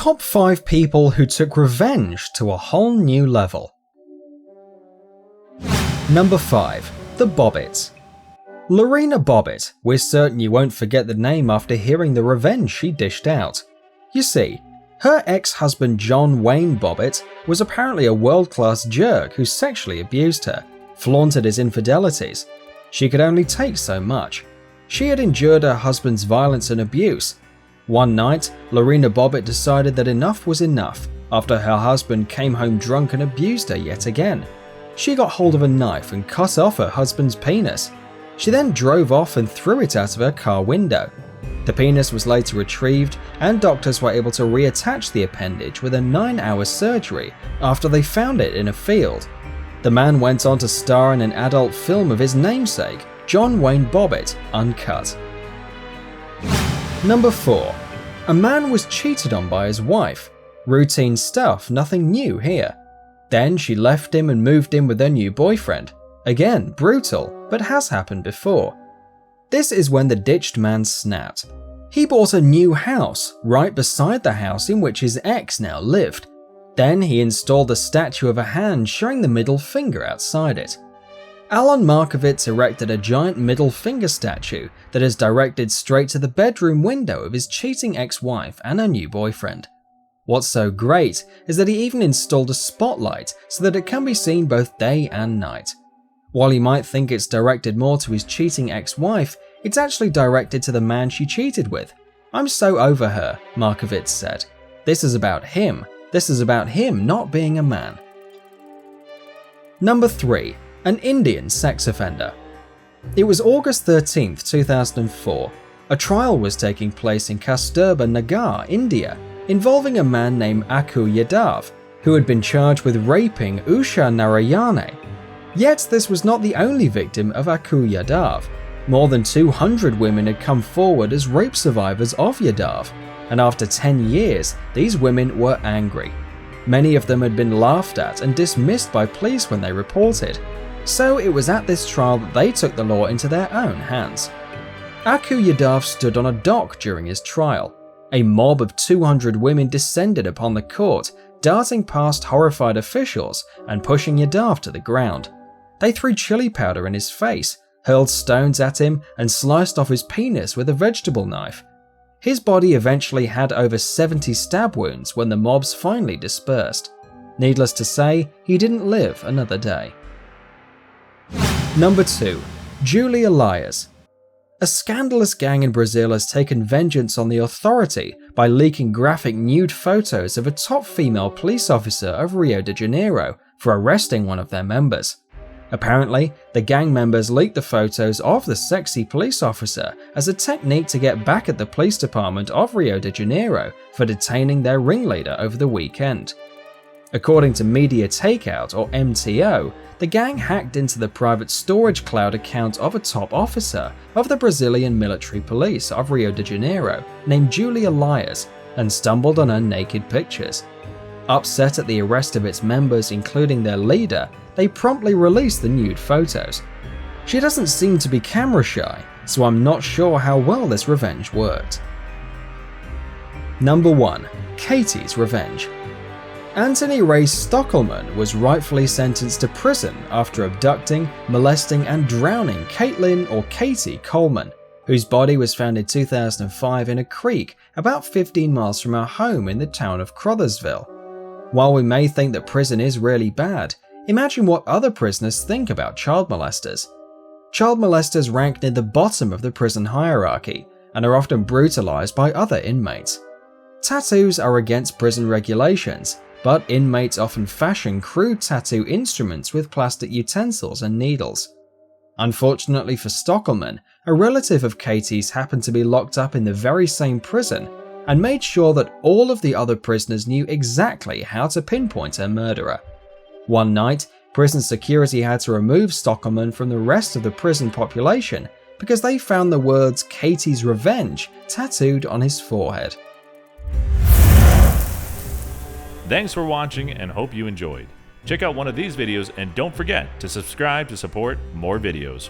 Top 5 people who took revenge to a whole new level. Number 5. The Bobbitts. Lorena Bobbitt, we're certain you won't forget the name after hearing the revenge she dished out. You see, her ex-husband John Wayne Bobbitt was apparently a world-class jerk who sexually abused her, flaunted his infidelities. She could only take so much. She had endured her husband's violence and abuse. One night, Lorena Bobbitt decided that enough was enough after her husband came home drunk and abused her yet again. She got hold of a knife and cut off her husband's penis. She then drove off and threw it out of her car window. The penis was later retrieved, and doctors were able to reattach the appendage with a 9-hour surgery after they found it in a field. The man went on to star in an adult film of his namesake, John Wayne Bobbitt, Uncut. Number 4. A man was cheated on by his wife. Routine stuff, nothing new here. Then she left him and moved in with her new boyfriend. Again, brutal, but has happened before. This is when the ditched man snapped. He bought a new house right beside the house in which his ex now lived. Then he installed a statue of a hand showing the middle finger outside it. Alan Markovitz erected a giant middle finger statue that is directed straight to the bedroom window of his cheating ex-wife and her new boyfriend. What's so great is that he even installed a spotlight so that it can be seen both day and night. While you might think it's directed more to his cheating ex-wife, it's actually directed to the man she cheated with. "I'm so over her," Markovitz said. "This is about him. This is about him not being a man." Number 3. An Indian sex offender. It was August 13th, 2004. A trial was taking place in Kasturba Nagar, India, involving a man named Akku Yadav, who had been charged with raping Usha Narayane. Yet this was not the only victim of Akku Yadav. More than 200 women had come forward as rape survivors of Yadav, and after 10 years, these women were angry. Many of them had been laughed at and dismissed by police when they reported, so it was at this trial that they took the law into their own hands. Akku Yadav stood on a dock during his trial. A mob of 200 women descended upon the court, darting past horrified officials and pushing Yadav to the ground. They threw chili powder in his face, hurled stones at him, and sliced off his penis with a vegetable knife. His body eventually had over 70 stab wounds when the mobs finally dispersed. Needless to say, he didn't live another day. Number 2. Julia Liars. A scandalous gang in Brazil has taken vengeance on the authority by leaking graphic nude photos of a top female police officer of Rio de Janeiro for arresting one of their members. Apparently, the gang members leaked the photos of the sexy police officer as a technique to get back at the police department of Rio de Janeiro for detaining their ringleader over the weekend. According to Media Takeout, or MTO, the gang hacked into the private storage cloud account of a top officer of the Brazilian military police of Rio de Janeiro named Julia Liars and stumbled on her naked pictures. Upset at the arrest of its members, including their leader, they promptly released the nude photos. She doesn't seem to be camera shy, so I'm not sure how well this revenge worked. Number 1. Katys' revenge. Anthony Ray Stockelman was rightfully sentenced to prison after abducting, molesting, and drowning Caitlin or Katie Coleman, whose body was found in 2005 in a creek about 15 miles from her home in the town of Crothersville. While we may think that prison is really bad, imagine what other prisoners think about child molesters. Child molesters rank near the bottom of the prison hierarchy and are often brutalized by other inmates. Tattoos are against prison regulations, but inmates often fashion crude tattoo instruments with plastic utensils and needles. Unfortunately for Stockelman, a relative of Katys happened to be locked up in the very same prison and made sure that all of the other prisoners knew exactly how to pinpoint her murderer. One night, prison security had to remove Stockelman from the rest of the prison population because they found the words "Katys' Revenge" tattooed on his forehead. Thanks for watching and hope you enjoyed. Check out one of these videos and don't forget to subscribe to support more videos.